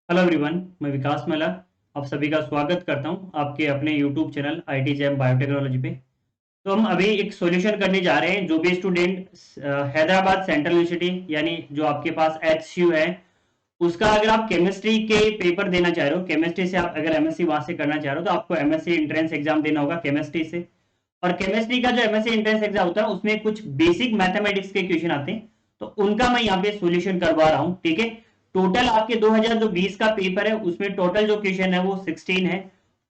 Hello everyone, मैं विकास मला आप सभी का स्वागत करता हूं आपके अपने YouTube channel IT jam biotechnology पे। तो हम अभी एक सॉल्यूशन करने जा रहे हैं। जो भी स्टूडेंट हैदराबाद सेंट्रल यूनिवर्सिटी यानी जो आपके पास एचयू है, उसका अगर आप केमिस्ट्री के पेपर देना चाह रहे हो, केमिस्ट्री से आप अगर एमएससी वहां से करना चाह रहे हो तो आपको एमएससी एंट्रेंस एग्जाम देना होगा केमिस्ट्री से। और केमिस्ट्री का जो एमएससी एंट्रेंस एग्जाम होता है उसमें कुछ बेसिक मैथमेटिक्स के क्वेश्चन आते हैं, तो उनका मैं यहाँ पे सॉल्यूशन करवा रहा हूँ। ठीक है, टोटल आपके 2020 का पेपर है, उसमें टोटल जो क्वेश्चन है वो 16 है।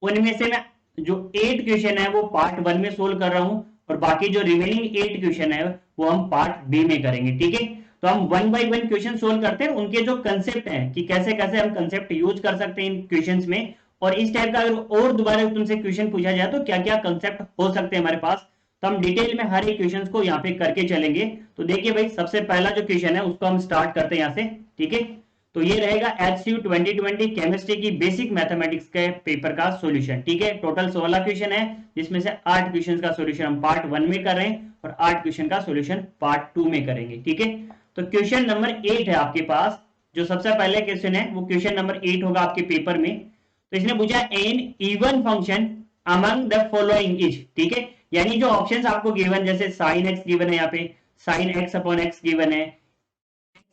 उनमें से मैं जो 8 क्वेश्चन है वो पार्ट 1 में सोल्व कर रहा हूँ, और बाकी जो रिमेनिंग 8 क्वेश्चन है वो हम पार्ट बी में करेंगे। ठीक है, तो हम one by one question solve करते हैं, उनके जो कंसेप्ट हैं कि कैसे कैसे हम कंसेप्ट यूज कर सकते हैं इन क्वेश्चंस में, और इस टाइप का अगर और दोबारा तुमसे क्वेश्चन पूछा जाए तो क्या क्या कंसेप्ट हो सकते हैं हमारे पास, तो हम डिटेल में हर एक क्वेश्चन को यहाँ पे करके चलेंगे। तो देखिए भाई, सबसे पहला जो क्वेश्चन है उसको हम स्टार्ट करते हैं यहाँ से। ठीक है, तो ये रहेगा एचयू 2020 केमिस्ट्री की बेसिक मैथमेटिक्स के पेपर का सॉल्यूशन। ठीक है, टोटल 16 क्वेश्चन है, जिसमें से 8 क्वेश्चन का सॉल्यूशन हम पार्ट 1 में कर रहे हैं और 8 क्वेश्चन का सॉल्यूशन पार्ट 2 में करेंगे। ठीक है, तो क्वेश्चन नंबर 8 है आपके पास। जो सबसे पहले क्वेश्चन है वो क्वेश्चन नंबर 8 होगा आपके पेपर में। तो इसने पूछा an even function among the following is. ठीक है, यानी जो ऑप्शंस आपको गिवन, जैसे साइन एक्स गिवन है, यहाँ पे sine x upon x given है,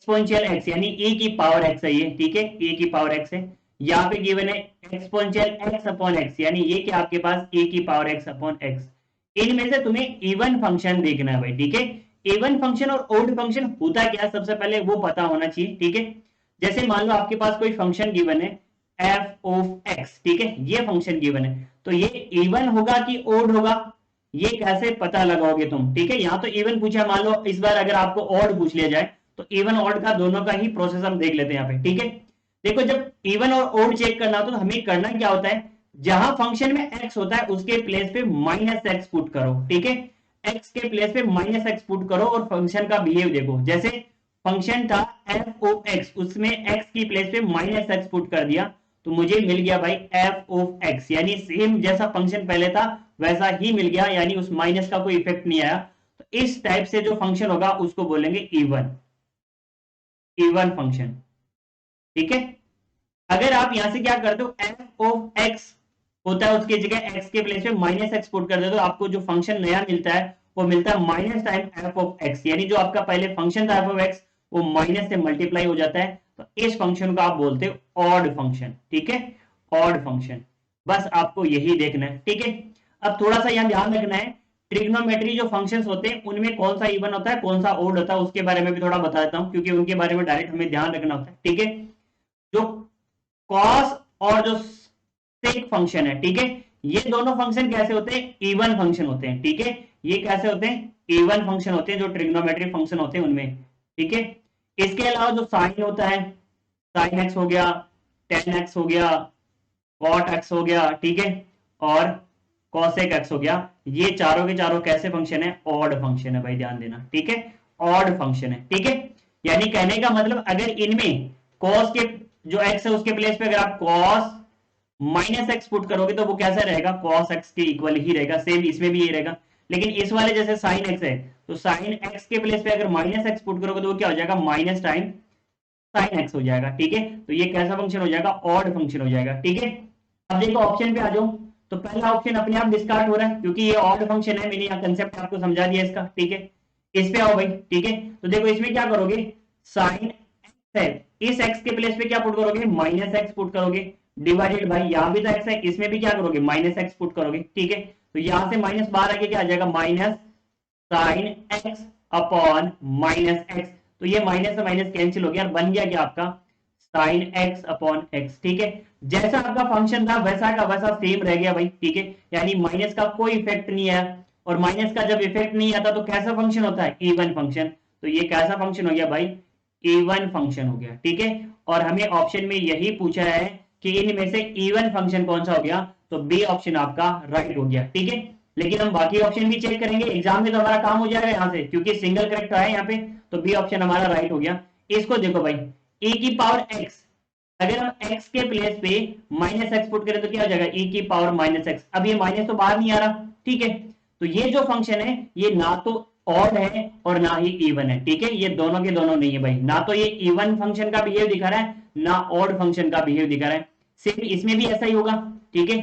एक्सपोनेंशियल एक्स यानी ए की पावर एक्स है ये। ठीक है, ए की पावर एक्स है। यहाँ पे गिवन है एक्सपोनेंशियल एक्स अपॉन एक्स, यानी ये कि आपके पास ए की पावर एक्स अपॉन एक्स। इनमें से तुम्हें इवन फंक्शन देखना है भाई। ठीक है, इवन फंक्शन और ओड फंक्शन होता क्या, सबसे पहले वो पता होना चाहिए। ठीक है, जैसे मान लो आपके पास कोई फंक्शन गिवन है एफ ऑफ एक्स। ठीक है, ये फंक्शन गिवन है, तो ये इवन होगा कि ओड होगा, ये कैसे पता लगाओगे तुम। ठीक है, यहाँ तो इवन पूछा, मान लो इस बार अगर आपको ऑड पूछ लिया जाए तो इवन ऑड का दोनों का ही प्रोसेस हम देख लेते हैं यहाँ पे। ठीक है, देखो जब इवन और ओड चेक करना हो तो हमें करना क्या होता है, जहां फंक्शन में एक्स होता है उसके प्लेस पे माइनस एक्स पुट करो। ठीक है, एक्स के प्लेस पे माइनस एक्स पुट करो और फंक्शन का बिहेव देखो। जैसे फंक्शन था एफ ऑफ एक्स, उसमें एक्स की प्लेस पे माइनस एक्स पुट कर दिया, तो मुझे मिल गया भाई एफ ऑफ एक्स, यानी सेम जैसा फंक्शन पहले था वैसा ही मिल गया, यानी उस माइनस का कोई इफेक्ट नहीं आया। तो इस टाइप से जो फंक्शन होगा उसको बोलेंगे इवन, इवन फंक्शन। ठीक है, अगर आप यहां से क्या करते हो, एफ ऑफ एक्स होता है उसकी जगह एक्स के प्लेस पे माइनस एक्स पुट कर देते हो, आपको जो फंक्शन नया मिलता है वो मिलता है minus time F of x, यानी जो आपका पहले फंक्शन था एफ ऑफ एक्स वो माइनस से मल्टीप्लाई हो जाता है। तो इस फंक्शन को आप बोलते हो ऑड फंक्शन। ठीक है, ऑड फंक्शन, बस आपको यही देखना है। ठीक है, अब थोड़ा सा यहां ध्यान रखना है, ट्रिग्नोमेट्री जो फंक्शंस होते हैं उनमें कौन सा इवन होता है कौन सा ओड होता है उसके बारे में भी थोड़ा बता देता हूं, क्योंकि उनके बारे में डायरेक्ट हमें ध्यान रखना होता है। ठीक है, जो कॉस और जो सेक फंक्शन है, ठीक है, ये दोनों फंक्शन कैसे होते हैं, इवन फंक्शन होते हैं। ठीक है, ये कैसे होते हैं, इवन फंक्शन होते हैं जो ट्रिग्नोमेट्री फंक्शन होते हैं उनमें। ठीक है, इसके अलावा जो साइन होता है, साइन एक्स हो गया, टेन एक्स हो गया, कॉट एक्स हो गया, ठीक है, और कॉसेक एक्स हो गया, ये चारों के चारों कैसे फंक्शन है, ऑड फंक्शन है भाई, ध्यान देना। ठीक है, ऑड फंक्शन है। ठीक है, यानी कहने का मतलब अगर इनमें कॉस के जो एक्स है उसके प्लेस पे अगर आप कॉस माइनस एक्स पुट करोगे तो वो कैसा रहेगा, कॉस एक्स के इक्वल ही रहेगा, सेम इसमें भी ये रहेगा। लेकिन इस वाले जैसे साइन एक्स है, तो साइन एक्स के प्लेस पे अगर माइनस एक्स पुट करोगे तो वो क्या हो जाएगा, माइनस टाइम साइन एक्स हो जाएगा। ठीक है, तो ये कैसा फंक्शन हो जाएगा, ऑड फंक्शन हो जाएगा। ठीक है, अब देखो ऑप्शन पे आ जाओ, तो पहला ऑप्शन अपने आप डिस्कार्ड हो रहा है क्योंकि ये ऑड फंक्शन है, मैंने यहाँ कंसेप्ट आपको समझा दिया इसका। ठीक है, इस पे आओ भाई। ठीक है, तो देखो इसमें क्या करोगे, साइन एक्स है, इस एक्स के प्लेस पे क्या पुट करोगे, माइनस एक्स पुट करोगे, डिवाइडेड भाई यहाँ भी तो एक्स है, इसमें भी क्या करोगे, माइनस एक्स पुट करोगे। ठीक है, तो यहां से माइनस बाहर आके क्या आ जाएगा, minus sine x upon minus x, तो ये माइनस से माइनस कैंसिल हो गया और बन गया क्या आपका साइन एक्स अपॉन एक्स। ठीक है, जैसा आपका फंक्शन था वैसा का वैसा सेम रह गया भाई। ठीक है, यानी माइनस का कोई इफेक्ट नहीं आया, और माइनस का जब इफेक्ट नहीं आता तो कैसा फंक्शन होता है, इवन फंक्शन। तो ये कैसा फंक्शन हो गया भाई, इवन फंक्शन हो गया। ठीक है, और हमें ऑप्शन में यही पूछा है कि इनमें से इवन फंक्शन कौन सा हो गया, तो बी ऑप्शन आपका राइट हो गया। ठीक है, लेकिन हम बाकी ऑप्शन भी चेक करेंगे, एग्जाम में तो हमारा काम हो जाएगा यहाँ से, क्योंकि सिंगल करेक्ट है यहाँ पे, तो बी ऑप्शन हमारा राइट हो गया। इसको देखो भाई, e की पावर x, अगर हम x के प्लेस पे माइनस एक्स पुट करें तो क्या हो जाएगा, e की पावर माइनस एक्स। अब ये माइनस तो बाहर नहीं आ रहा। ठीक है, तो ये जो फंक्शन है ये ना तो ऑड है और ना ही इवन है, ठीक है, ये दोनों के दोनों नहीं है भाई, ना तो ये इवन फंक्शन का बिहेव दिखा रहा है ना ऑड फंक्शन का बिहेव दिखा रहा है। सिर्फ इसमें भी ऐसा ही होगा, ठीक है,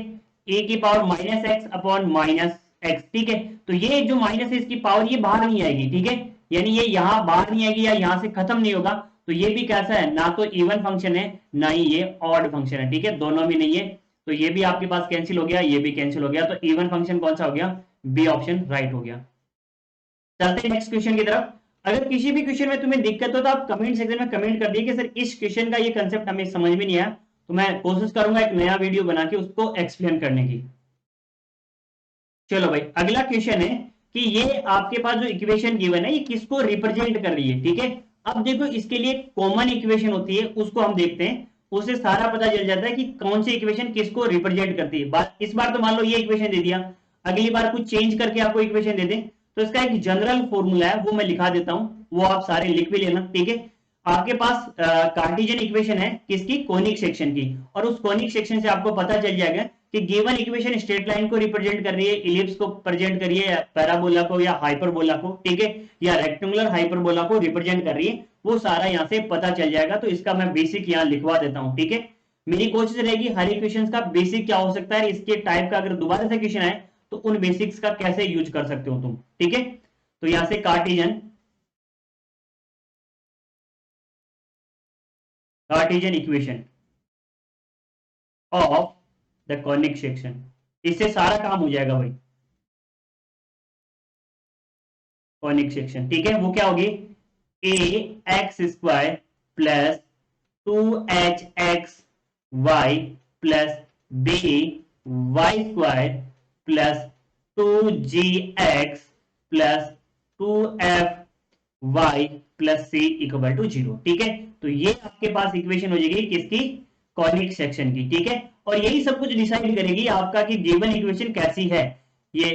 ए की power minus x upon minus x, ठीक है, तो ये जो माइनस है इसकी पावर ये बाहर नहीं आएगी, ठीक है, यानी ये यहां बाहर नहीं आएगी या यहां से खत्म नहीं होगा, तो ये भी कैसा है, ना तो इवन फंक्शन है ना ही ये ऑड फंक्शन है, ठीक है, दोनों में नहीं है, तो ये भी आपके पास कैंसिल हो गया, ये भी कैंसिल हो गया, तो इवन फंक्शन कौन सा हो गया, बी ऑप्शन राइट हो गया। चलते हैं नेक्स्ट क्वेश्चन की तरफ। अगर किसी भी क्वेश्चन में तुम्हें दिक्कत हो तो आप कमेंट सेक्शन में कमेंट कर दिए कि सर इस क्वेश्चन का ये कंसेप्ट हमें समझ में नहीं आया, तो मैं कोशिश करूंगा एक नया वीडियो बना के उसको एक्सप्लेन करने की। चलो भाई अगला क्वेश्चन है कि ये आपके पास जो इक्वेशन गिवन है ये किसको रिप्रेजेंट कर रही है, ठीक है। अब देखो इसके लिए कॉमन इक्वेशन होती है उसको हम देखते हैं, उससे सारा पता चल जाता है कि कौन सी इक्वेशन किसको रिप्रेजेंट करती है। इस बार तो मान लो ये इक्वेशन दे दिया, अगली बार कुछ चेंज करके आपको इक्वेशन दे दे, तो इसका एक जनरल फॉर्मूला है वो मैं लिखा देता हूं, वो आप सारे लिख भी लेना, ठीक है। आपके पास कार्टेशियन इक्वेशन है किसकी, कोनिक सेक्शन की, और उस कोनिक सेक्शन से आपको पता चल जाएगा कि गिवन इक्वेशन स्ट्रेट लाइन को रिप्रेजेंट कर रही है, इलिप्स को प्रेजेंट कर रही है, पैराबोला को या हाइपरबोला को, ठीक है, या रेक्टेंगुलर हाइपरबोला को रिप्रेजेंट कर रही है, वो सारा यहाँ से पता चल जाएगा। तो इसका मैं बेसिक यहाँ लिखवा देता हूँ, ठीक है। मेरी कोशिश रहेगी हर इक्वेशन का बेसिक क्या हो सकता है, इसके टाइप का अगर दोबारा से क्वेश्चन आए तो उन बेसिक्स का कैसे यूज कर सकते हो तुम, ठीक है। तो यहां से Cartesian equation of the conic section, इससे सारा काम हो जाएगा भाई। कॉनिक सेक्शन, ठीक है, वो क्या होगी, a x square plus 2hx y plus b y square plus 2gx plus 2f y plus c equal to 0, ठीक है। तो ये आपके पास इक्वेशन हो जाएगी किसकी, कॉनिक सेक्शन की, ठीक है। और यही सब कुछ डिसाइड करेगी आपका कि गिवन इक्वेशन कैसी है, ये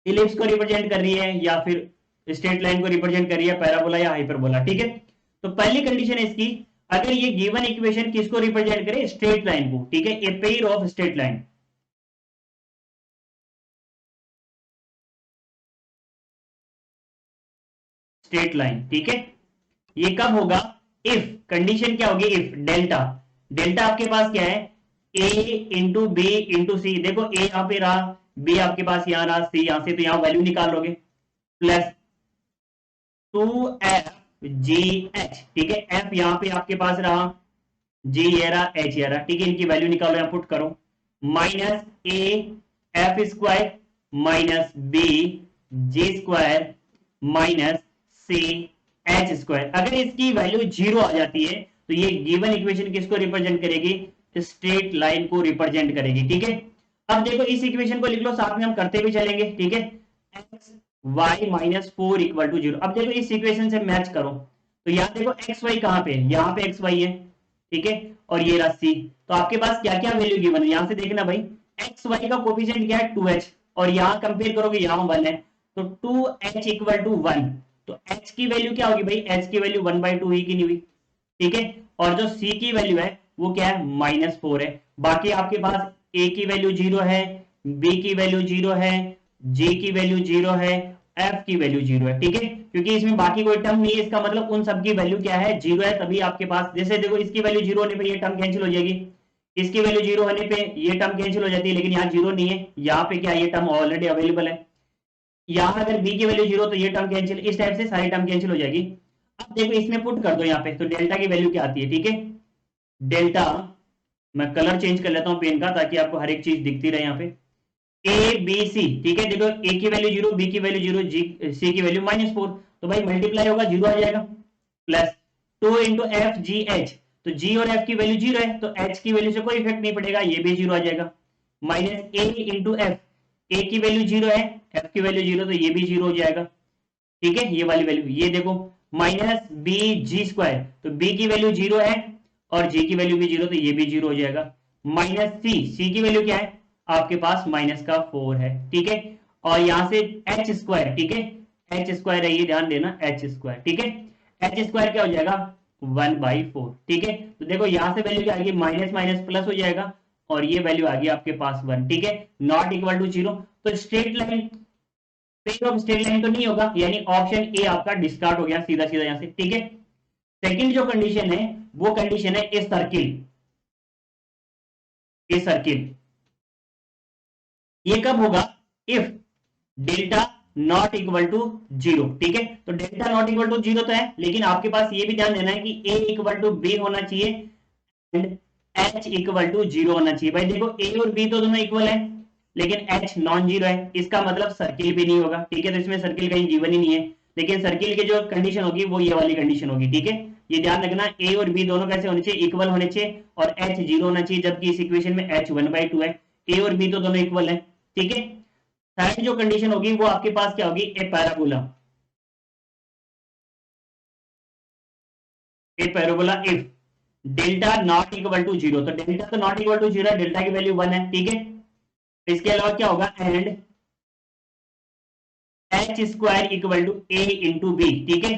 इलिप्स को रिप्रेजेंट कर रही है या फिर स्ट्रेट लाइन को रिप्रेजेंट कर रही है, पैराबोला या हाइपरबोला, ठीक है। तो पहली कंडीशन है इसकी, अगर ये गिवन इक्वेशन किसको रिप्रेजेंट करे, स्ट्रेट लाइन को, ठीक है, a pair of straight line, straight line, ठीक है। ये कब होगा, इफ, कंडीशन क्या होगी, इफ डेल्टा, डेल्टा आपके पास क्या है, ए इंटू बी इंटू सी, देखो ए यहां पे रहा, बी आपके पास यहां रहा, सी यहां से, तो यहां वैल्यू निकाल लोगे, प्लस 2f जी एच, ठीक है, एफ यहां पे आपके पास रहा, जी ये रहा, एच ये रहा, ठीक है, इनकी वैल्यू निकालो, यहां पुट करो, minus A F square minus B G square minus C H square. अगर इसकी वैल्यू 0 आ जाती है तो ये गिवन इक्वेशन किसको रिप्रेजेंट करेगी, स्ट्रेट लाइन को रिप्रेजेंट करेगी, ठीक है। अब देखो इस इक्वेशन को लिख लो, साथ में हम करते भी चलेंगे, ठीक है, X Y minus 4 equal to 0। अब देखो इस इक्वेशन से मैच करो, तो यहाँ देखो एक्स वाई कहां पे, यहाँ पे एक्स वाई है, ठीक है, और ये रहा सी, तो आपके पास क्या क्या वैल्यू गिवन है, यहां से देखना भाई, एक्स वाई का कोफिशिएंट क्या है 2h, और यहां कंपेयर करोगे यहां 1 है, तो 2h इक्वल टू 1, तो h की वैल्यू क्या होगी भाई, h की वैल्यू 1/2 हुई कि नहीं हुई, ठीक है, और जो c की वैल्यू है वो क्या है, -4 है। बाकी आपके पास a की वैल्यू 0 है, b की वैल्यू 0 है, g की वैल्यू 0 है, f की वैल्यू 0 है, ठीक है, क्योंकि इसमें बाकी कोई टर्म नहीं है, इसका मतलब उन सब की वैल्यू क्या है, 0 है, तभी आपके पास, जैसे देखो इसकी वैल्यू 0 होने पे ये टर्म कैंसिल हो जाएगी, इसकी वैल्यू 0 होने पे ये टर्म कैंसिल हो जाती है, लेकिन यहाँ 0 नहीं है, यहाँ पे क्या ये टर्म ऑलरेडी अवेलेबल है, यहाँ अगर b की वैल्यू 0 तो ये टर्म कैंसिल, इस टाइप से सारी टर्म कैंसिल हो जाएगी। अब देखो इसमें पुट कर दो यहाँ पे, तो डेल्टा की वैल्यू क्या आती है, ठीक है, डेल्टा, मैं कलर चेंज कर लेता हूँ पेन का ताकि आपको हर एक चीज दिखती रहे यहाँ पे, ए बी सी, ठीक है, देखो ए की वैल्यू 0, बी की वैल्यू 0, जी सी की वैल्यू -4, तो भाई मल्टीप्लाई होगा 0 आ जाएगा, plus 2 into F G H, तो जी और एफ की वैल्यू 0 है तो एच की वैल्यू से कोई इफेक्ट नहीं पड़ेगा, ये भी 0 आ जाएगा, माइनस ए इंटू एफ, ए की वैल्यू 0 है, एफ की वैल्यू 0, तो ये भी 0 हो जाएगा, ठीक है, ये वाली वैल्यू, ये देखो माइनस बी जी स्क्वायर, तो बी की वैल्यू 0 है और जी की वैल्यू भी 0, तो ये भी 0 हो जाएगा, माइनस सी, सी की वैल्यू क्या है आपके पास -4 है, ठीक है, और यहां से एच स्क्वायर, ठीक है, एच स्क्वायर है ये ध्यान देना, एच स्क्वायर, ठीक है, एच स्क्वायर क्या हो जाएगा 1/4, ठीक है, तो देखो यहां से वैल्यू क्या आएगी, माइनस माइनस प्लस हो जाएगा, और ये वैल्यू आ गई आपके पास 1, ठीक है, नॉट इक्वल टू 0, तो straight line pair of straight line तो नहीं होगा, यानी ऑप्शन ए आपका डिस्कार्ड हो गया सीधा सीधा यहां से, ठीक है। सेकंड जो कंडीशन है वो कंडीशन है ए सर्किल, ए सर्किल। ये कब होगा, if delta not equal to zero, ठीक है। तो delta not equal to zero तो है, लेकिन आपके पास ये भी ध्यान देना है कि ए इक्वल टू बी होना चाहिए and H equal to zero होना चाहिए। भाई देखो ए और बी तो दोनों इक्वल है, लेकिन एच नॉन जीरो है, इसका मतलब सर्किल भी नहीं होगा, ठीक है। तो इसमें सर्किल कहीं गिवन ही नहीं है, लेकिन सर्किल की जो कंडीशन होगी वो ये वाली कंडीशन होगी, ठीक है। ये ध्यान रखना, ए और बी दोनों कैसे होने चाहिए, इक्वल होने चाहिए, और एच जीरो होना चाहिए, जबकि इस इक्वेशन में एच 1/2 है। ए और बी तो दोनों इक्वल है, ठीक है। थर्ड जो कंडीशन होगी वो आपके पास क्या होगी, a parabola, a parabola if delta not equal to zero. तो डेल्टा तो not equal to zero, delta की वैल्यू 1 है, ठीक है। इसके अलावा क्या होगा, and H square equal to A into B, ठीक है।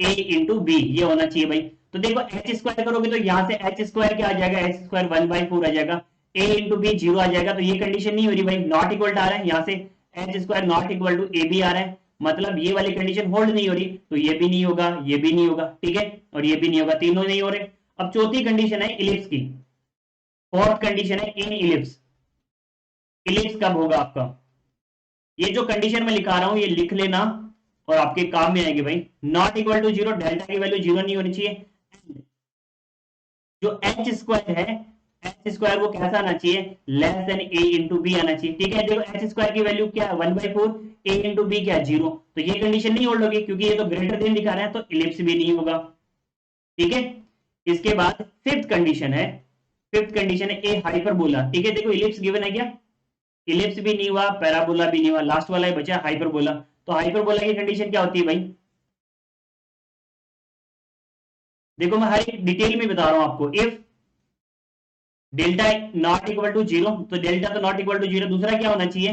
ए इंटू बी ये होना चाहिए भाई। तो देखो एच स्क्वायर करोगे तो यहां से एच स्क्वायर क्या आ जाएगा, एच स्क्वायर 1/4 आ जाएगा, ए इंटू बी जीरो आ जाएगा। तो ये कंडीशन नहीं हो रही भाई, नॉट इक्वल आ रहा है, यहाँ से H square not equal to A b आ रहा है, मतलब ये वाली कंडीशन होल्ड नहीं हो रही। तो ये भी नहीं होगा, ये भी नहीं होगा, ठीक है, और ये भी नहीं होगा, तीनों नहीं हो रहे। अब चौथी कंडीशन है इलिप्स की, फोर्थ कंडीशन है इन इलिप्स। इलिप्स कब होगा आपका, ये जो कंडीशन में लिखा रहा हूं ये लिख लेना और आपके काम में आएगी भाई। Not equal to zero, delta की वैल्यू जीरो नहीं होनी चाहिए। जो एच स्क्वायर है, एच स्क्वायर वो कैसा आना चाहिए, less than A into B आना चाहिए, ठीक है। देखो एच स्क्वायर की वैल्यू क्या है 1/4, ए इंटू बी क्या है जीरो, तो ये कंडीशन नहीं होल्ड होगी, क्योंकि ये तो ग्रेटर देन दिखा रहा है, तो इलिप्स भी नहीं होगा, ठीक है। इसके बाद फिफ्थ कंडीशन है, फिफ्थ कंडीशन है ए हाइपरबोला, ठीक है। देखो इलिप्स गिवन है क्या, इलिप्स भी नहीं हुआ, पैराबोला भी नहीं हुआ, लास्ट वाला ही बचा हाइपरबोला। तो हाइपरबोला की कंडीशन क्या होती है भाई, देखो मैं हर एक डिटेल में बता रहा हूं आपको। If delta not equal to zero, तो डेल्टा तो नॉट इक्वल टू जीरो, दूसरा क्या होना चाहिए,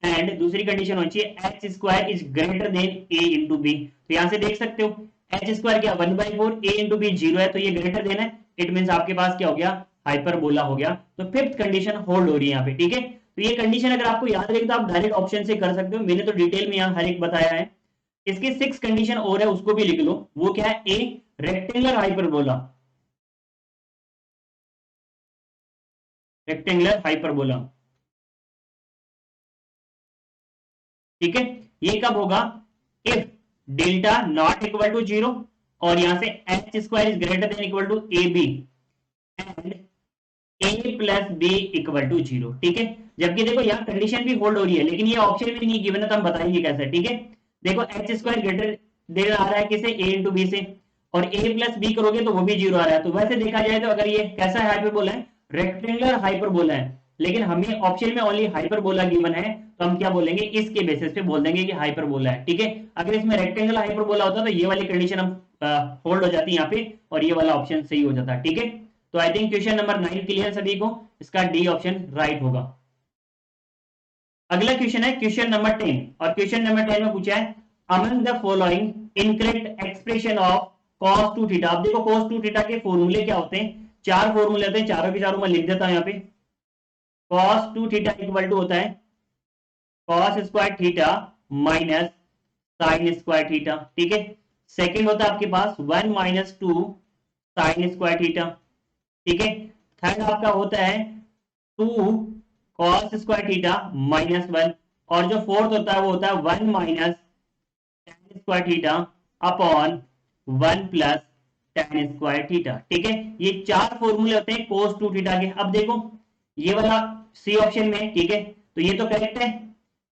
एंड दूसरी कंडीशन होनी चाहिए H square is greater than A into B. तो यहां से देख सकते हो एच स्क्वायर क्या 1/4, ए इंटू बी जीरो है, तो ये ग्रेटर देन है, इट मीन आपके पास क्या हो गया, हाइपरबोला हो गया। तो फिफ्थ कंडीशन होल्ड हो रही है यहाँ पे, ठीक है। तो ये कंडीशन अगर आपको याद रहे तो आप डायरेक्ट ऑप्शन से कर सकते हो, मैंने तो डिटेल में यहाँ हर एक बताया है। इसकी सिक्स कंडीशन और है, उसको भी लिख लो। वो क्या है, a rectangular hyperbola, rectangular hyperbola, ठीक है। ये कब होगा, if delta not equal to zero, और यहां से H square is greater than equal to A B, and A plus B equal to zero, ठीक है। जबकि देखो यहाँ कंडीशन भी होल्ड हो रही है, लेकिन ये ऑप्शन भी नहीं गिवन है, तो हम बताएंगे कैसे, ठीक है। देखो एच स्क्वायर ग्रेटर दे आ रहा है किसे, ए इंटू बी से, और ए प्लस बी करोगे तो वो भी जीरो आ रहा है। तो वैसे देखा जाए तो अगर ये कैसा हाइपरबोला है, रेक्टेंगुलर हाइपरबोला है, लेकिन हमें ऑप्शन में ओनली हाइपरबोला गिवन है, तो हम क्या बोलेंगे, इसके बेसिस पे बोल देंगे कि हाइपरबोला है, ठीक है। अगर इसमें रेक्टेंगुलर हाइपरबोला होता तो ये वाली कंडीशन हम होल्ड हो जाती है यहाँ पे, और ये वाला ऑप्शन सही हो जाता है, ठीक है। तो I think question number 9 clear सभी को, इसका डी ऑप्शन राइट होगा। अगला क्वेश्चन है क्वेश्चन नंबर 10, और क्वेश्चन नंबर 10 में पूछा है among the following incorrect expression of cos 2 theta. अब देखो cos 2 थीटा के फॉर्मूले क्या होते हैं, चार फॉर्मूले होते हैं, चारों के चारों मैं लिख देता हूं यहाँ पे। cos 2 थीटा इक्वल टू होता है cos square theta minus sine square theta, ठीक है। सेकंड होता है आपके पास 1 माइनस 2 साइन स्क्वायर थीटा, ठीक है। थर्ड आपका होता है 2 cos स्क्वायर थीटा माइनस 1, और जो फोर्थ होता है वो होता है 1 minus tan square theta upon 1 plus tan square theta, ठीक है। ये चार फॉर्मूले होते हैं cos 2 थीटा के। अब देखो ये वाला सी ऑप्शन में, ठीक है, तो ये तो करेक्ट है।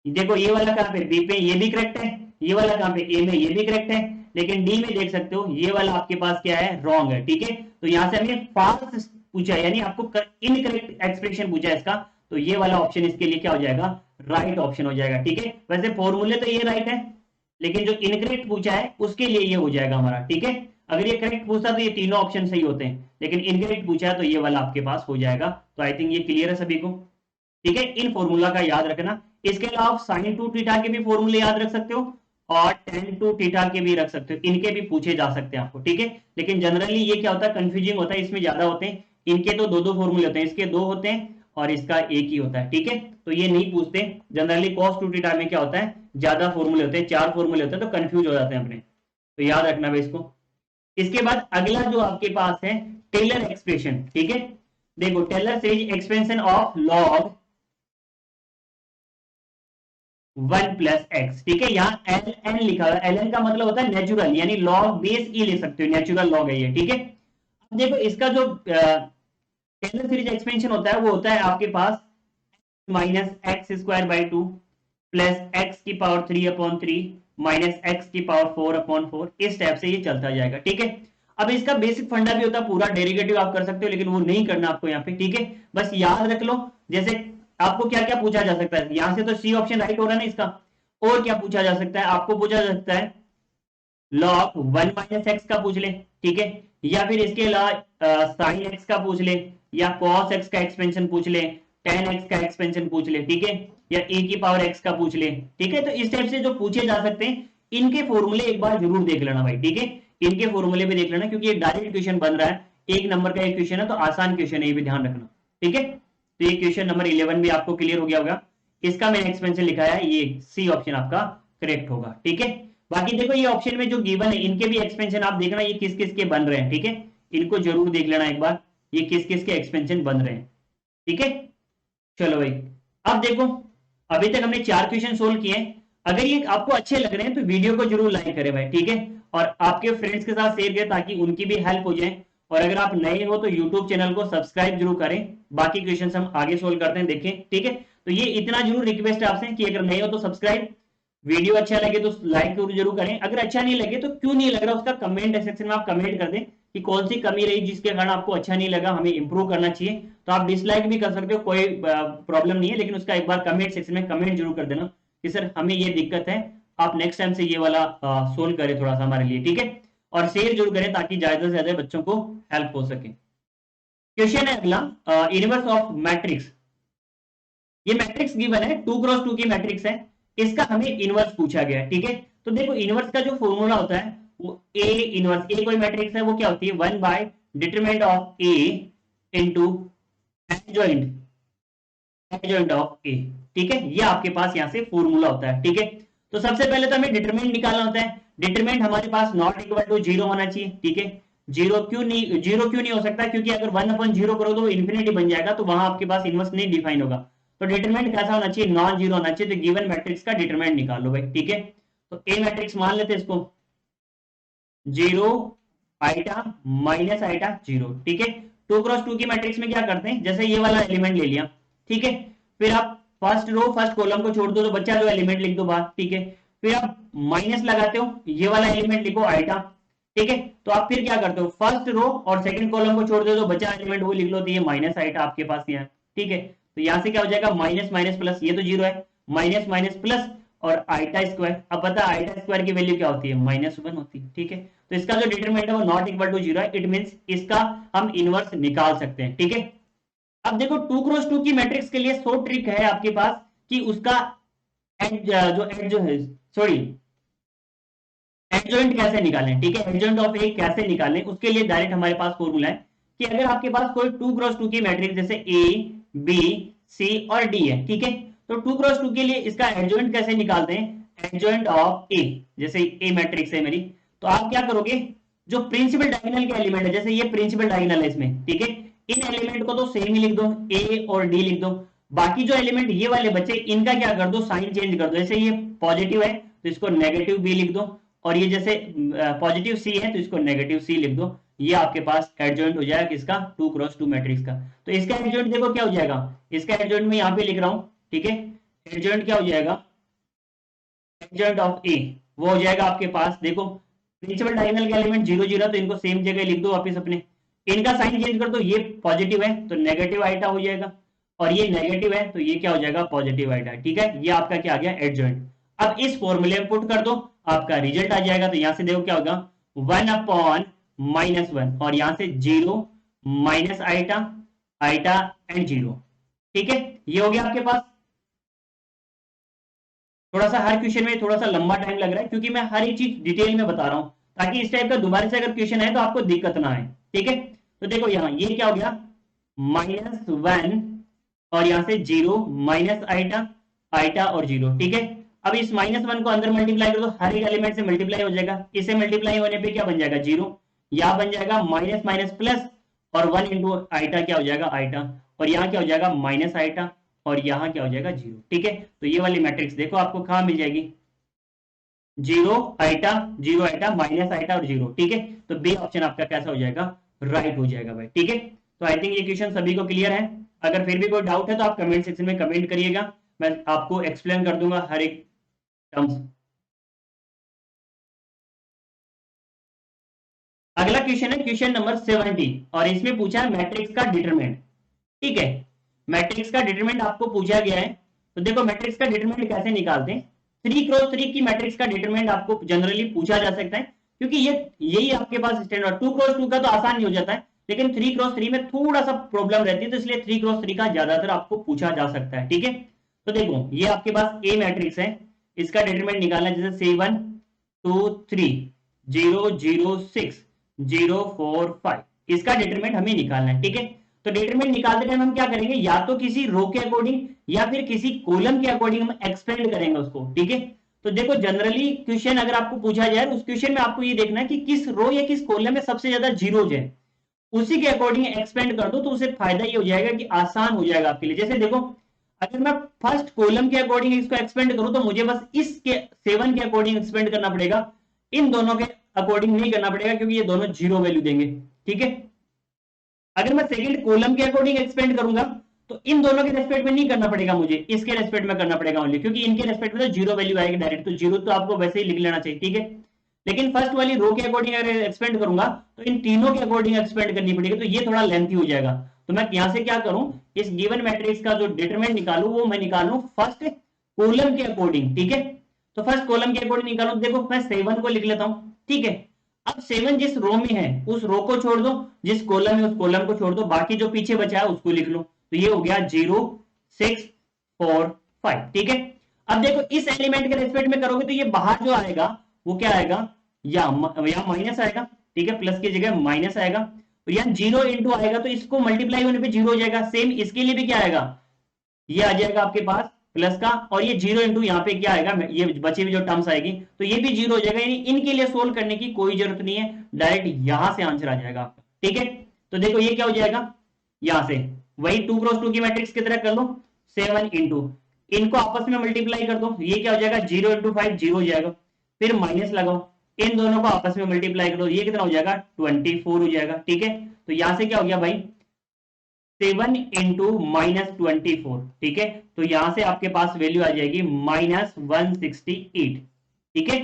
देखो ये वाला कहां पे, बी पे, ये भी करेक्ट है। ये वाला कहां पे, ए में, ये भी करेक्ट है। लेकिन डी में देख सकते हो ये वाला आपके पास क्या है, रॉन्ग है, ठीक है। तो यहां से हमने फॉल्स पूछा है, यानी आपको इनकरेक्ट एक्सप्रेशन पूछा है इसका, तो ये वाला ऑप्शन इसके लिए क्या हो जाएगा, राइट ऑप्शन हो जाएगा, ठीक है। वैसे फॉर्मूले तो ये राइट है, लेकिन जो इनकरेक्ट पूछा है उसके लिए ये हो जाएगा हमारा, ठीक है। अगर ये करेक्ट पूछता तो ये तीनों ऑप्शन सही होते हैं, लेकिन इनकरेक्ट पूछा है तो ये वाला आपके पास हो जाएगा। तो आई थिंक ये क्लियर है सभी को, ठीक है। इन फॉर्मूला का याद रखना। इसके अलावा आप साइन 2 थीटा के भी फॉर्मूले याद रख सकते हो, और tan 2 थीटा के भी रख सकते हो, इनके भी पूछे जा सकते हैं आपको, ठीक है। लेकिन जनरली ये क्या होता है, कंफ्यूजिंग होता है, इसमें ज्यादा होते हैं। इनके तो दो दो फॉर्मूले होते हैं, इसके दो होते हैं, और इसका एक ही होता है, ठीक है। तो ये नहीं पूछते जनरली, cos 2θ में क्या होता है, ज्यादा फॉर्मूले होते हैं, 4 फॉर्मूले होते हैं, तो कंफ्यूज हो जाते हैं अपने, तो याद रखना भाई इसको। इसके बाद अगला जो आपके पास है टेलर एक्सप्रेशन, ठीक है। देखो Taylor series expansion of log 1 plus X, ठीक है। यहाँ एल एन लिखा हुआ है, एल एन का मतलब होता है नेचुरल, यानी लॉग बेस ई ले सकते हो, नेचुरल लॉग है ये, ठीक है। अब देखो इसका जो टेलर सीरीज एक्सपेंशन होता है वो होता है आपके पास minus x square by 2 plus x की पावर 3/3 माइनस एक्स की पावर 4/4, इस टाइप से ये चलता जाएगा, ठीक है। अब इसका बेसिक फंडा भी होता है, पूरा डेरिवेटिव आप कर सकते हो, लेकिन वो नहीं करना आपको यहाँ पे, ठीक है। बस याद रख लो, जैसे आपको क्या क्या पूछा जा सकता है, यहां से तो सी ऑप्शन राइट हो रहा है ना इसका, और क्या पूछा जा सकता है, आपको पूछा जा सकता है लॉग 1 माइनस एक्स का पूछ ले, ठीक है, या फिर इसके अलावा साइन एक्स का पूछ ले, या कॉस एक्स का एक्सपेंशन पूछ ले, टेन एक्स का एक्सपेंशन पूछ ले, ठीक है, या ए की पावर एक्स का पूछ ले, ठीक है। तो इस टाइप से जो पूछे जा सकते हैं, इनके फॉर्मूले एक बार जरूर देख लेना भाई, ठीक है। इनके फॉर्मूले भी देख लेना, क्योंकि ये डायरेक्ट क्वेश्चन बन रहा है, एक नंबर का एक क्वेश्चन है, तो आसान क्वेश्चन है, ये भी ध्यान रखना, ठीक है। तो ये क्वेश्चन नंबर 11 भी आपको क्लियर हो गया होगा, इसका मैंने एक्सपेंशन लिखा है, ये सी ऑप्शन आपका करेक्ट होगा, ठीक है। बाकी देखो ये ऑप्शन में जो गिवन है, इनके भी एक्सपेंशन आप देखना, ये किस किस के बन रहे हैं, ठीक है। इनको जरूर देख लेना एक बार, ये किस किस के एक्सपेंशन बन रहे हैं, ठीक है। चलो भाई, अब देखो अभी तक हमने 4 क्वेश्चन सोल्व किए हैं। अगर ये आपको अच्छे लग रहे हैं तो वीडियो को जरूर लाइक करें भाई, ठीक है, और आपके फ्रेंड्स के साथ शेयर करें ताकि उनकी भी हेल्प हो जाए। और अगर आप नए हो तो यूट्यूब चैनल को सब्सक्राइब जरूर करें, बाकी क्वेश्चन हम आगे सोल्व करते हैं, देखें, ठीक है। तो ये इतना जरूर रिक्वेस्ट है आपसे कि अगर नए हो तो सब्सक्राइब, वीडियो अच्छा लगे तो लाइक जरूर करें, अगर अच्छा नहीं लगे तो क्यों नहीं लग रहा उसका कमेंट सेक्शन में आप कमेंट कर दें कि कौन सी कमी रही जिसके कारण आपको अच्छा नहीं लगा, हमें इंप्रूव करना चाहिए। तो आप डिसलाइक भी कर सकते हो, कोई प्रॉब्लम नहीं है, लेकिन उसका एक बार कमेंट सेक्शन में कमेंट जरूर कर देना कि सर हमें ये दिक्कत है, आप नेक्स्ट टाइम से ये वाला सोल्व करें थोड़ा सा हमारे लिए, ठीक है। और शेयर जरूर करें ताकि ज्यादा से ज्यादा बच्चों को हेल्प हो सके। क्वेश्चन है अगला, इनवर्स ऑफ मैट्रिक्स। ये मैट्रिक्स गिवन है, 2x2 की मैट्रिक्स है, इसका हमें इनवर्स पूछा गया है, ठीक है। तो देखो इनवर्स का जो फॉर्मूला होता है वो ए इनवर्स, ए कोई मैट्रिक्स है वो क्या होती है, 1 by determinant of a into adjoint of a, ठीक है। ये आपके पास यहां से फॉर्मूला होता है, ठीक है। तो सबसे पहले तो हमें डिटरमिनेंट निकालना होता है, डिटरमिनेंट हमारे पास नॉट इक्वल टू 0 होना चाहिए, ठीक है। जीरो क्यों नहीं हो सकता, क्योंकि अगर 1/0 करो तो वो इन्फिनिटी बन जाएगा, तो वहां आपके पास इनवर्स नहीं डिफाइन होगा। तो डिटरमिनेंट कैसा होना चाहिए, नॉन जीरो होना चाहिए। तो गिवन मैट्रिक्स का डिटरमिनेंट निकाल लो भाई, ठीक है। तो ए मैट्रिक्स मान लेते हैं इसको, 0 आइटा माइनस आइटा 0, ठीक है। 2x2 की मैट्रिक्स में क्या करते हैं, जैसे ये वाला एलिमेंट ले लिया, ठीक है, फिर आप फर्स्ट रो फर्स्ट कॉलम को छोड़ दो तो बच्चा जो एलिमेंट लिख दो बाहर, ठीक है। फिर आप माइनस लगाते हो, ये वाला एलिमेंट लिखो आइटा, ठीक है। तो आप फिर क्या करते हो, फर्स्ट रो और सेकंड कॉलम को छोड़ दो तो बचा एलिमेंट वो लिख लो, तो ये माइनस आइटा आपके पास यहाँ, ठीक है। तो यहां से क्या हो जाएगा, माइनस माइनस प्लस, ये तो 0 है, माइनस माइनस प्लस और आइटा स्क्वायर। अब पता आइटा स्क्वायर की वैल्यू क्या होती है, -1 होती है, ठीक है। तो इसका जो डिटरमिनेंट है वो नॉट इक्वल टू 0 है, इट मींस इसका हम इनवर्स निकाल सकते हैं, ठीक है। अब देखो 2x2 की मैट्रिक्स के लिए 100 ट्रिक है आपके पास कि उसका एड जो है, सॉरी, एडजॉइंट कैसे निकालें, ठीक है, एडजॉइंट ऑफ ए कैसे निकालें, उसके लिए डायरेक्ट हमारे पास फॉर्मूला है कि अगर आपके पास कोई 2x2 की मैट्रिक्स जैसे ए बी सी और डी है, ठीक है, तो 2x2 के लिए इसका एडजॉइंट कैसे निकालते हैं, एडजॉइंट ऑफ ए, जैसे ए मैट्रिक्स है मेरी, तो आप क्या करोगे, जो प्रिंसिपल डायगोनल के एलिमेंट है, जैसे ये प्रिंसिपल डायगोनल है इसमें, ठीक है, इन एलिमेंट को तो सेम ही लिख दो, ए और डी लिख दो। बाकी जो एलिमेंट ये वाले बच्चे, इनका क्या कर दो, साइन चेंज कर दो, जैसे ये पॉजिटिव है तो इसको नेगेटिव बी लिख दो, और ये जैसे पॉजिटिव सी है तो इसको नेगेटिव सी लिख दो। ये आपके पास एडजॉइंट हो जाएगा किसका, 2x2 मैट्रिक्स का। तो इसका एडजॉइंट देखो क्या हो जाएगा, इसका एडजॉइंट मैं यहाँ पे लिख रहा हूं, ठीक है। एडजॉइंट क्या हो जाएगा, एडजॉइंट ऑफ ए वो हो जाएगा आपके पास, देखो प्रिंसिपल डायगोनल के एलिमेंट 0 0 तो इनको सेम जगह लिख दो वापस अपने, इनका साइन चेंज कर दो, ये पॉजिटिव है तो नेगेटिव आइटा हो जाएगा, और ये नेगेटिव है तो ये क्या हो जाएगा, पॉजिटिव आइटा, ठीक है। ये आपका क्या आ गया, एडजॉइंट। अब इस फॉर्मूले में पुट कर दो, आपका रिजल्ट आ जाएगा। तो यहां से देखो क्या होगा, 1/-1 और यहां से 0 माइनस आइटा आइटा एंड 0, ठीक है। ये हो गया आपके पास। थोड़ा सा हर क्वेश्चन में थोड़ा सा लंबा टाइम लग रहा है, क्योंकि मैं हर एक चीज डिटेल में बता रहा हूं, ताकि इस टाइप का दोबारा से अगर क्वेश्चन है तो आपको दिक्कत ना आए, ठीक है। तो देखो यहाँ ये क्या हो गया, -1 और यहां से 0 माइनस आइटा, आइटा और 0, ठीक है। अब इस -1 को अंदर मल्टीप्लाई कर दो, हर एक एलिमेंट से मल्टीप्लाई हो जाएगा, इसे मल्टीप्लाई होने पे क्या बन जाएगा 0, यहां बन जाएगा माइनस माइनस प्लस, और 1 इंटू आइटा क्या हो जाएगा आइटा, और यहाँ क्या हो जाएगा माइनस आइटा, और यहाँ क्या हो जाएगा 0, ठीक है। तो ये वाली मैट्रिक्स देखो आपको कहां मिल जाएगी, 0 आइटा, 0 आइटा, माइनस आइटा और 0, ठीक है। तो बी ऑप्शन आपका कैसा हो जाएगा, राइट हो जाएगा भाई, ठीक है। तो आई थिंक ये क्वेश्चन सभी को क्लियर है। अगर फिर भी कोई डाउट है तो आप कमेंट सेक्शन में कमेंट करिएगा, मैं आपको एक्सप्लेन कर दूंगा हर एक टर्म्स। अगला क्वेश्चन है क्वेश्चन नंबर 70, और इसमें पूछा है मैट्रिक्स का डिटरमिनेंट, ठीक है। मैट्रिक्स का डिटरमिनेंट आपको पूछा गया है। तो देखो मैट्रिक्स का डिटरमिनेंट कैसे निकालते हैं, 3x3 की मैट्रिक्स का डिटरमिनेंट आपको जनरली पूछा जा सकता है, क्योंकि ये यही आपके पास स्टैंडर्ड, 2x2 का तो आसान ही हो जाता है, लेकिन 3x3 में थोड़ा सा प्रॉब्लम रहती है, तो इसलिए 3x3 का ज्यादातर आपको पूछा जा सकता है, ठीक है। तो देखो ये आपके पास ए मैट्रिक्स है, इसका डिटरमिनेंट निकालना है, जैसे 7 2 3 0 0 6 0 4 5, इसका डिटरमिनेंट हमें निकालना है, ठीक है। तो डिटरमिनेंट निकालते टाइम हम क्या करेंगे, या तो किसी रो के अकॉर्डिंग या फिर किसी कॉलम के अकॉर्डिंग हम एक्सपेंड करेंगे उसको, ठीक है। तो देखो जनरली क्वेश्चन अगर आपको पूछा जाए, उस क्वेश्चन में आपको ये देखना है कि किस रो या किस कॉलम में सबसे ज्यादा जीरोज है, उसी के अकॉर्डिंग एक्सपेंड कर दो, तो उसे फायदा ये हो जाएगा कि आसान हो जाएगा आपके लिए। जैसे देखो अगर मैं फर्स्ट कॉलम के अकॉर्डिंग इसको एक्सपेंड करूं, तो मुझे बस इसके 7 के अकॉर्डिंग एक्सपेंड करना पड़ेगा, इन दोनों के अकॉर्डिंग नहीं करना पड़ेगा, क्योंकि ये दोनों जीरो वैल्यू देंगे, ठीक है। अगर मैं सेकंड कॉलम के अकॉर्डिंग एक्सपेंड करूंगा, तो इन दोनों के रेस्पेक्ट में नहीं करना पड़ेगा मुझे, इसके रेस्पेक्ट में करना पड़ेगा ओनली, क्योंकि इनके रेस्पेक्ट में तो जीरो वैल्यू आएगी डायरेक्ट, तो जीरो तो आपको वैसे ही लिख लेना चाहिए, ठीक है। लेकिन फर्स्ट वाली रो के अकॉर्डिंग अगर एक्सपेंड करूंगा, तो इन तीनों के अकॉर्डिंग एक्सपेंड करनी पड़ेगी, तो ये थोड़ा लेंथी हो जाएगा। तो मैं यहां से क्या करूं, इस गिवन मैट्रिक्स का जो डिटरमिनेंट निकालू, वो मैं निकालू फर्स्ट कॉलम के अकॉर्डिंग, ठीक है। तो फर्स्ट कॉलम के अकॉर्डिंग निकालू, देखो मैं 7 को लिख लेता हूं, ठीक है। अब 7 जिस रो में है उस रो को छोड़ दो, जिस कॉलम है उस कॉलम को छोड़ दो, बाकी जो पीछे बचा है उसको लिख लो, तो ये हो गया 0 6 4 5, ठीक है। अब देखो इस एलिमेंट के रेस्पेक्ट में करोगे, तो ये बाहर जो आएगा वो क्या आएगा, या माइनस आएगा, ठीक है, प्लस की जगह माइनस आएगा, तो यहाँ 0 इंटू आएगा, तो इसको मल्टीप्लाई होने पे 0 हो जाएगा, सेम इसके लिए भी क्या आएगा, ये आ जाएगा आपके पास प्लस का, और ये 0 इंटू यहाँ पे क्या आएगा, ये बची हुई जो टर्म्स आएगी, तो ये भी 0 हो जाएगा, यानी इनके लिए सोल्व करने की कोई जरूरत नहीं है, डायरेक्ट यहां से आंसर आ जाएगा आपका, ठीक है। तो देखो ये क्या हो जाएगा, यहां से वही 2x2 की मैट्रिक्स की तरह कर लो, 7 इंटू, इनको आपस में मल्टीप्लाई कर दो, ये क्या हो जाएगा 0 इंटू 5 0 हो जाएगा, फिर माइनस लगाओ, इन दोनों को आपस में मल्टीप्लाई कर दो, ये कितना हो जाएगा 24 हो जाएगा, ठीक है। तो यहां से क्या हो गया भाई 7 इंटू -24, ठीक है। तो यहां से आपके पास वैल्यू आ जाएगी -168, ठीक है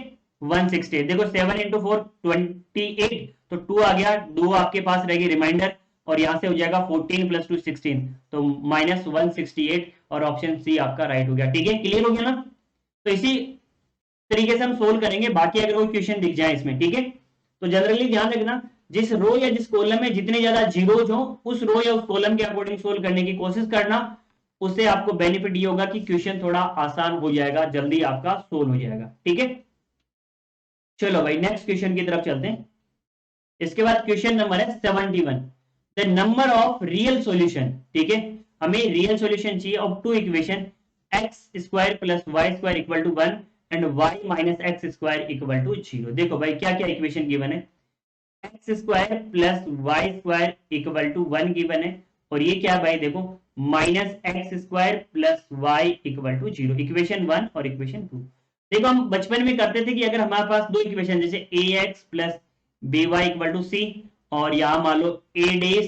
168, देखो 7 इंटू 4 28, तो 2 आ गया, 2 आपके पास रहेगी रिमाइंडर, और यहां से हो जाएगा 14 + 2 16, तो -168, और ऑप्शन सी आपका राइट हो गया, ठीक है। क्लियर हो गया ना। तो इसी तरीके से हम सोल्व करेंगे, बाकी अगर कोई क्वेश्चन दिख जाए इसमें, ठीक है। तो जनरली ध्यान रखना, जिस रो या जिस कॉलम में जितने ज्यादा जीरोज हो, उस रो या उस कॉलम के अकॉर्डिंग सोल्व करने की कोशिश करना, उससे आपको बेनिफिट ये होगा कि क्वेश्चन थोड़ा आसान हो जाएगा, जल्दी आपका सोल्व हो जाएगा, ठीक है। चलो भाई नेक्स्ट क्वेश्चन की तरफ चलते हैं। इसके बाद क्वेश्चन नंबर है 71, the number of real solution, ठीक है। हमें रियल सॉल्यूशन चाहिए of two equation, x² + y² = 1 and y - x² = 0। देखो भाई क्या क्या इक्वेशन गिवन है, x² + y² = 1 गिवन है, और ये क्या है भाई देखो -x² + y = 0, इक्वेशन 1 और इक्वेशन 2। देखो हम बचपन में करते थे कि अगर हमारे पास दो इक्वेशन, जैसे ax + by = c, और यहां मान लो a dash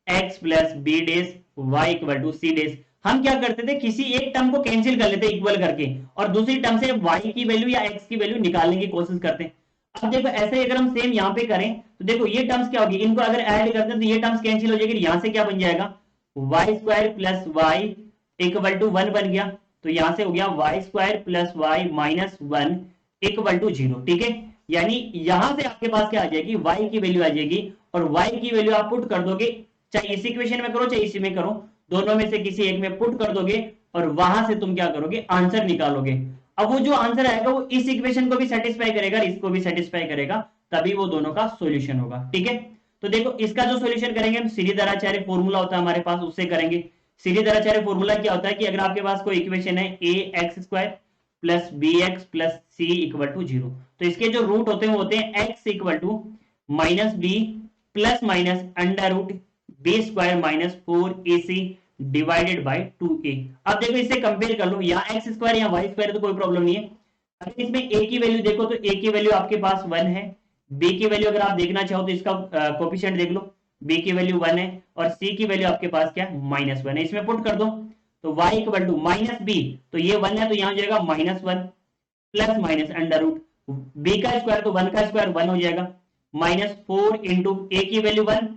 x + b dash y = c dash, हम क्या करते थे किसी एक टर्म को कैंसिल कर लेते इक्वल करके, और दूसरी टर्म से y की वैल्यू या x की वैल्यू निकालने की कोशिश करते हैं। अब देखो ऐसे ही अगर हम सेम यहाँ पे करें, तो देखो ये टर्म्स क्या होगी, इनको अगर ऐड करते हैं तो ये टर्म्स कैंसिल हो जाएगी, यहां से क्या बन जाएगा y² + y = 1 बन गया, तो यहां से हो गया y² + y - 1 = 0, ठीक है। यानी यहां से आपके पास क्या आ जाएगी, y की वैल्यू आ जाएगी, और y की वैल्यू आप पुट कर दोगे, चाहे इस इक्वेशन में करो चाहे इसी में करो, दोनों में से किसी एक में पुट कर दोगे, और वहां से तुम क्या करोगे आंसर निकालोगे। अब वो जो आंसर आएगा वो इस इक्वेशन को भी सेटिस्फाई करेगा, इसको भी सेटिस्फाई करेगा, तभी वो दोनों का सॉल्यूशन होगा, ठीक है। तो देखो इसका जो सॉल्यूशन करेंगे हम सीरीधराचार्य फॉर्मूला होता है हमारे पास, उससे करेंगे। सीधी तरह चले फॉर्मूला क्या होता है कि अगर आपके पास कोई इक्वेशन है a x square plus b x plus c equal to zero, तो इसके जो रूट होते हैं वो होते हैं x equal to minus b plus minus under root b square minus 4ac divided by 2a। अब देखो इससे कंपेयर कर लो, या एक्स स्क्वायर या वाई स्क्वायर तो कोई प्रॉब्लम नहीं है। अगर इसमें a की वैल्यू देखो तो a की वैल्यू आपके पास 1 है, b की वैल्यू अगर आप देखना चाहो तो इसका कोफिशिएंट देख लो, b की वैल्यू 1 है और c की वैल्यू आपके पास क्या -1 है। इसमें पुट कर दो तो y equal to minus B, तो ये 1 है तो यहां हो जाएगा -1 plus minus under root b का स्क्वायर, तो 1 का स्क्वायर 1 हो जाएगा, -4 इंटू a की वैल्यू 1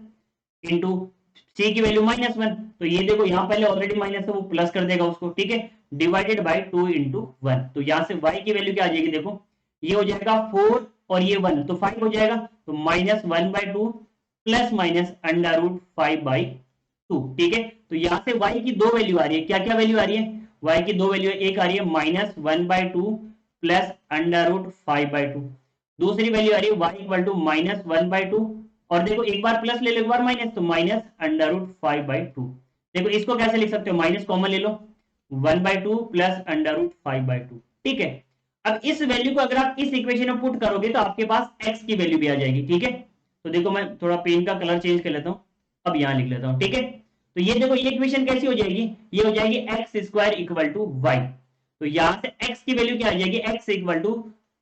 इंटू सी की वैल्यू -1, तो ये देखो यहाँ पहले ऑलरेडी माइनस है वो प्लस कर देगा उसको, ठीक है, डिवाइडेड बाई 2 इंटू 1। तो यहाँ से y की वैल्यू क्या आ जाएगी, देखो ये हो जाएगा 4 और ये 1 तो 5 हो जाएगा, तो -1/2 प्लस माइनस अंडर रूट 5/2, ठीक है। तो यहाँ से y की दो वैल्यू आ रही है, क्या क्या वैल्यू आ रही है, y की दो वैल्यू, एक आ रही है -1/2 प्लस अंडर रूट 5/2, दूसरी वैल्यू आ रही है y इक्वल टू -1/2 और देखो एक बार प्लस ले लो एक बार माइनस, तो माइनस अंडर रूट 5/2। देखो इसको कैसे लिख सकते हो, माइनस कॉमन ले लो, 1/2 प्लस अंडर रूट 5/2, ठीक है। अब इस वैल्यू को अगर आप इस इक्वेशन में पुट करोगे तो आपके पास x की वैल्यू भी आ जाएगी, ठीक है। तो देखो मैं थोड़ा पेन का कलर चेंज कर लेता हूं, अब यहां लिख लेता हूं, ठीक है। तो ये देखो ये इक्वेशन कैसी हो जाएगी, ये हो जाएगी X square equal to Y, तो यहां से x की वैल्यू क्या आ जाएगी, x equal to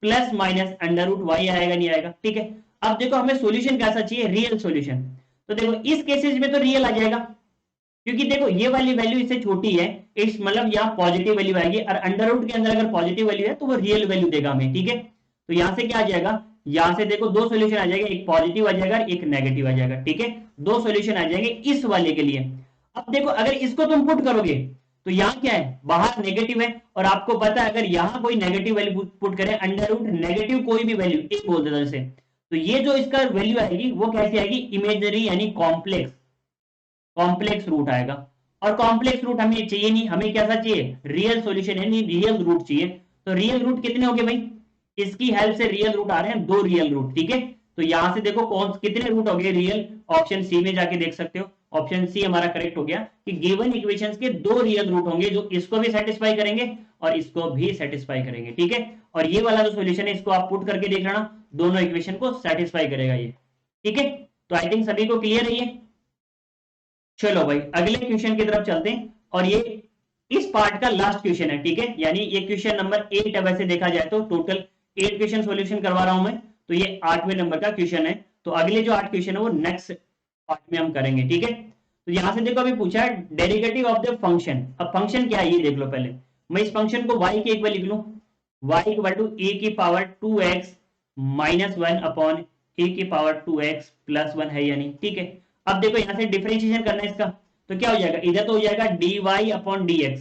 plus minus under root Y आएगा, नहीं आएगा, ठीक है। अब देखो हमें सॉल्यूशन कैसा चाहिए, रियल सॉल्यूशन, तो देखो इस केसेस में तो रियल आ जाएगा, क्योंकि देखो ये वाली वैल्यू इससे छोटी है, इस मतलब यहाँ पॉजिटिव वैल्यू आएगी और अंडर रूट के अंदर अगर पॉजिटिव वैल्यू है तो वो रियल वैल्यू देगा हमें, ठीक है। तो यहां से क्या आ जाएगा, यहां से देखो दो सॉल्यूशन आ जाएगा, एक पॉजिटिव आ जाएगा एक नेगेटिव आ जाएगा, ठीक है, दो सॉल्यूशन आ जाएंगे इस वाले के लिए। अब देखो अगर इसको तुम पुट करोगे तो यहाँ क्या है, बाहर नेगेटिव है और आपको पता है अगर यहाँ कोई नेगेटिव वैल्यू पुट करें, अंडर रूट नेगेटिव कोई भी वैल्यू एक बोल देता जैसे, तो ये जो इसका वैल्यू आएगी वो कैसी आएगी, इमेजनरी यानी कॉम्प्लेक्स, कॉम्प्लेक्स रूट आएगा। और कॉम्प्लेक्स रूट हमें चाहिए नहीं, हमें कैसा चाहिए, रियल सॉल्यूशन यानी रियल रूट चाहिए। तो रियल रूट कितने हो गए भाई, इसकी हेल्प से रियल रूट आ रहे हैं, दो रियल रूट, ठीक है। तो यहां से देखो कौन कितने रूट हो गए रियल, ऑप्शन सी में जाके देख सकते हो, ऑप्शन सी हमारा करेक्ट हो गया कि गिवन इक्वेशंस के दो रियल रूट होंगे जो इसको भी सेटिस्फाई करेंगे और इसको भी सेटिस्फाई करेंगे, ठीक है। और ये वाला जो सॉल्यूशन है इसको आप पुट करके देख लेना, दोनों इक्वेशन को सेटिस्फाई करेगा ये, ठीक है। तो आई थिंक सभी को क्लियर है ये। चलो भाई अगले क्वेश्चन की तरफ चलते हैं, और ये इस पार्ट का लास्ट क्वेश्चन है, ठीक है, यानी ये क्वेश्चन नंबर 8 है, वैसे देखा जाए तो टोटल 8 क्वेश्चन सॉल्यूशन करवा रहा हूं मैं, तो ये 8वें नंबर का क्वेश्चन है। तो अगले जो 8 क्वेश्चन है वो नेक्स्ट पार्ट में हम करेंगे, ठीक है। तो यहां से देखो अभी पूछा है डेरिवेटिव ऑफ द फंक्शन, अब फंक्शन क्या है ये देख लो पहले, मैं इस फंक्शन को y के इक्वल लिख लूं, y इक्वल टू ए की पावर 2x माइनस 1 अपॉन ए की पावर 2x प्लस 1 है यानी, ठीक है। अब देखो यहां से डिफरेंशिएशन करना है इसका, तो क्या हो जाएगा, इधर तो हो जाएगा dy upon dx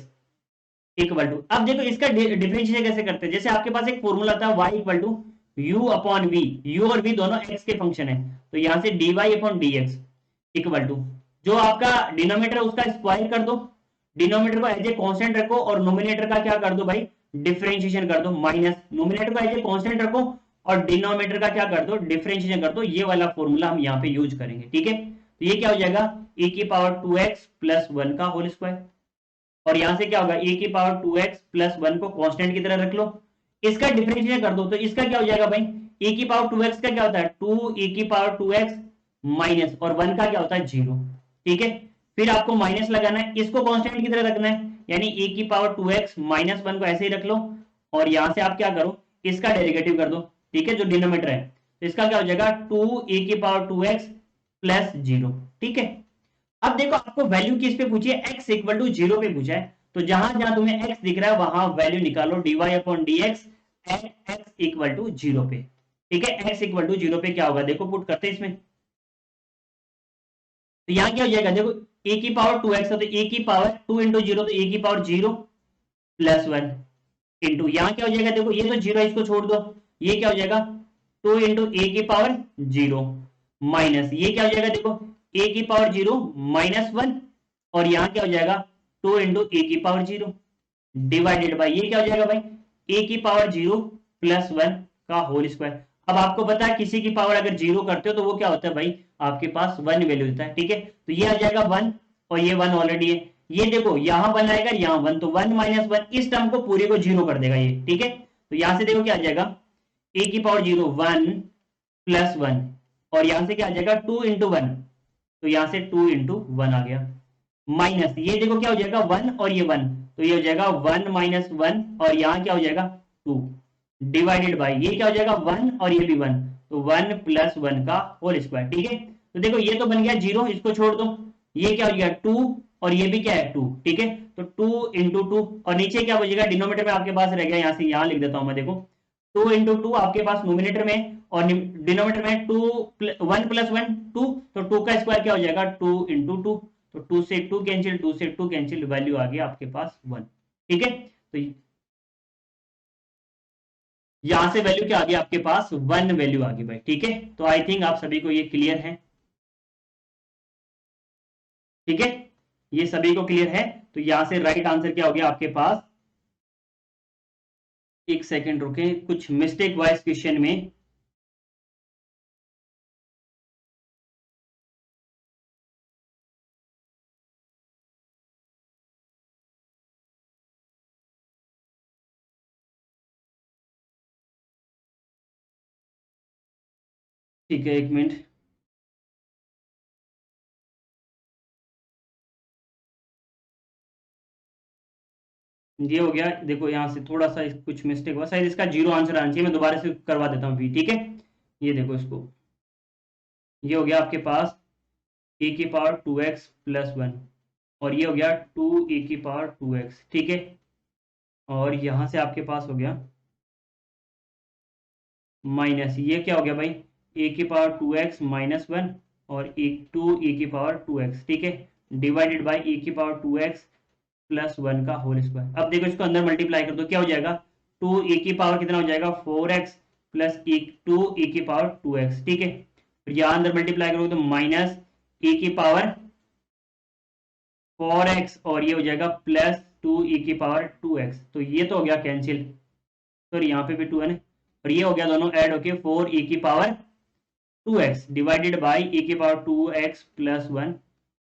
equal to, अब देखो इसका डिफरेंशिएशन कैसे करते हैं, जैसे आपके पास एक फॉर्मूला था y equal to u upon v, u और v दोनों x के फंक्शन है, तो यहां से dy upon dx equal to, जो आपका डिनोमिनेटर उसका स्क्वायर कर दो, डिनोमिनेटर को एज ए कांस्टेंट रखो और नोमिनेटर का क्या कर दो भाई, डिफरेंशिएशन कर दो, माइनस नोमिनेटर को एज ए कांस्टेंट रखो और डिनोमिनेटर का क्या कर दो, डिफरेंशिएशन कर दो, ये वाला फॉर्मूला हम यहाँ पे यूज करेंगे, ठीक है। तो ये क्या हो जाएगा, e की पावर 2x प्लस 1 का होल स्क्वायर, और यहां से क्या होगा, e की पावर 2x प्लस 1 को कांस्टेंट की तरह रख लो, इसका डिफरेंशिएशन कर दो, तो इसका क्या हो जाएगा भाई, e की पावर 2x का क्या होता है 2e की पावर 2x माइनस, और 1 का क्या होता है 0, ठीक है। फिर आपको माइनस लगाना है, इसको कांस्टेंट की तरह रखना है, यानी e की पावर 2x माइनस 1 को ऐसे ही रख लो, और यहां से आप क्या करो, इसका डेरिवेटिव कर दो, ठीक है, जो डिनोमिनेटर है, तो इसका क्या हो जाएगा 2e की पावर 2x प्लस 0, ठीक है। अब देखो आपको वैल्यू किस पे पूछी है, x इक्वल टू 0 पे पूछा है, तो जहां जहां तुम्हें x दिख रहा है वहां वैल्यू निकालो dy upon dx at x equal to 0 पे, ठीक है। x इक्वल टू 0 पे क्या होगा, देखो पुट करते हैं इसमें, तो यहां क्या हो जाएगा, देखो a की पावर 2x है तो a की पावर 2 इंटू 0 तो a की पावर 0 प्लस 1 इंटू, यहां क्या हो जाएगा, देखो ये तो 0 इसको छोड़ दो, ये क्या हो जाएगा 2 इंटू ए की पावर 0 माइनस, ये क्या हो जाएगा देखो a की पावर 0 माइनस 1, और यहां क्या हो जाएगा 2 इंटू ए की पावर 0 डिवाइडेड बाई, ये क्या हो जाएगा भाई a की पावर 0 प्लस 1 का होल स्क्वायर। अब आपको पता है किसी की पावर अगर 0 करते हो तो वो क्या होता है भाई, आपके पास 1 वैल्यू देता है, ठीक है। तो ये आ जाएगा 1 और ये 1 ऑलरेडी है, ये देखो यहां 1 आएगा, यहां 1, तो 1 माइनस 1 इस टर्म को पूरे को 0 कर देगा ये, ठीक है। तो यहां से देखो क्या आ जाएगा, ए की पावर 0 1 प्लस 1, और यहां से क्या आ जाएगा 2 इंटू 1, तो यहां से 2 इंटू 1 आ गया, माइनस ये देखो क्या हो जाएगा 1 और ये 1, तो ये हो जाएगा 1 माइनस 1, और यहां क्या हो जाएगा 2, डिवाइडेड बाय ये क्या हो जाएगा 1 और ये भी 1, तो 1 प्लस 1 का होल स्क्वायर, ठीक है। तो देखो ये तो बन गया 0, इसको छोड़ दो, ये क्या हो गया 2, और ये भी क्या है 2, ठीक है। तो 2 इंटू 2, और नीचे क्या बचेगा, डिनोमिनेटर में आपके पास रह गया, यहां से यहां लिख देता हूं मैं, देखो 2 इंटू 2 आपके पास नोमिनेटर में, और डिनोमिनेटर में 2 1 प्लस 1 2, तो 2 का स्क्वायर क्या हो जाएगा 2 इंटू 2, तो 2 से 2 कैंसिल, 2 से 2 कैंसिल, वैल्यू आ गया आपके पास 1, ठीक है। तो यहां से वैल्यू क्या आ गया आपके पास 1 वैल्यू आ गई भाई, ठीक है। तो आई थिंक आप सभी को ये क्लियर है, ठीक है, ये सभी को क्लियर है। तो यहां से राइट आंसर क्या हो गया आपके पास, एक सेकेंड रुके, कुछ मिस्टेक वाइज क्वेश्चन में, ठीक है, एक मिनट, ये हो गया, देखो यहां से थोड़ा सा कुछ मिस्टेक हुआ, शायद इसका 0 आंसर आना चाहिए, मैं दोबारा से करवा देता हूँ भी, ठीक है। ये देखो इसको, ये हो गया आपके पास ए की पावर 2x प्लस 1, और ये हो गया 2 ए की पावर 2x, ठीक है। और यहां से आपके पास हो गया माइनस, ये क्या हो गया भाई, ए की पावर 2x माइनस 1, और एक 2 ए की पावर 2x, ठीक है, डिवाइडेड बाई ए की पावर 2x प्लस 1 का होल स्क्वायर। अब देखो इसको अंदर मल्टीप्लाई कर दो, क्या हो जाएगा 2 ए की पावर कितना हो जाएगा 4x प्लस 2 ए की पावर 2x, ठीक है। फिर यहां अंदर मल्टीप्लाई करोगे तो माइनस ए की पावर 4x, और ये हो जाएगा प्लस 2 ए की पावर 2x, तो ये तो हो गया कैंसिल, सॉरी यहाँ पे भी 2 है ना, और ये हो गया दोनों ऐड होके 4 ए की पावर 2x डिवाइडेड बाई ए की पावर 2x प्लस 1,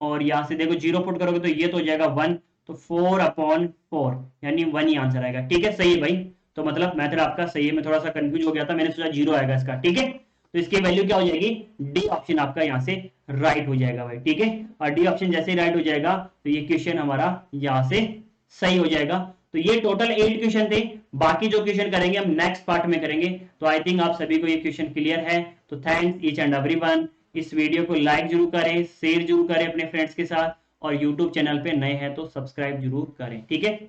और यहां से देखो 0 पुट करोगे तो ये तो हो जाएगा 1, तो 4/4 यानी 1 ही आंसर आएगा, ठीक है, सही है भाई। तो मतलब मेथड आपका सही है, मैं थोड़ा सा कंफ्यूज हो गया था, मैंने सोचा 0 आएगा इसका, ठीक है। तो इसकी वैल्यू क्या हो जाएगी, डी ऑप्शन आपका यहाँ से राइट हो जाएगा भाई, ठीक है। और डी ऑप्शन जैसे ही राइट हो जाएगा तो ये क्वेश्चन हमारा यहाँ से सही हो जाएगा। तो ये टोटल 8 क्वेश्चन थे, बाकी जो क्वेश्चन करेंगे हम नेक्स्ट पार्ट में करेंगे। तो आई थिंक आप सभी को ये क्वेश्चन क्लियर है। तो थैंक्स ईच एंड एवरीवन। इस वीडियो को लाइक जरूर करें, शेयर जरूर करें अपने फ्रेंड्स के साथ, और यूट्यूब चैनल पे नए हैं तो सब्सक्राइब जरूर करें, ठीक है।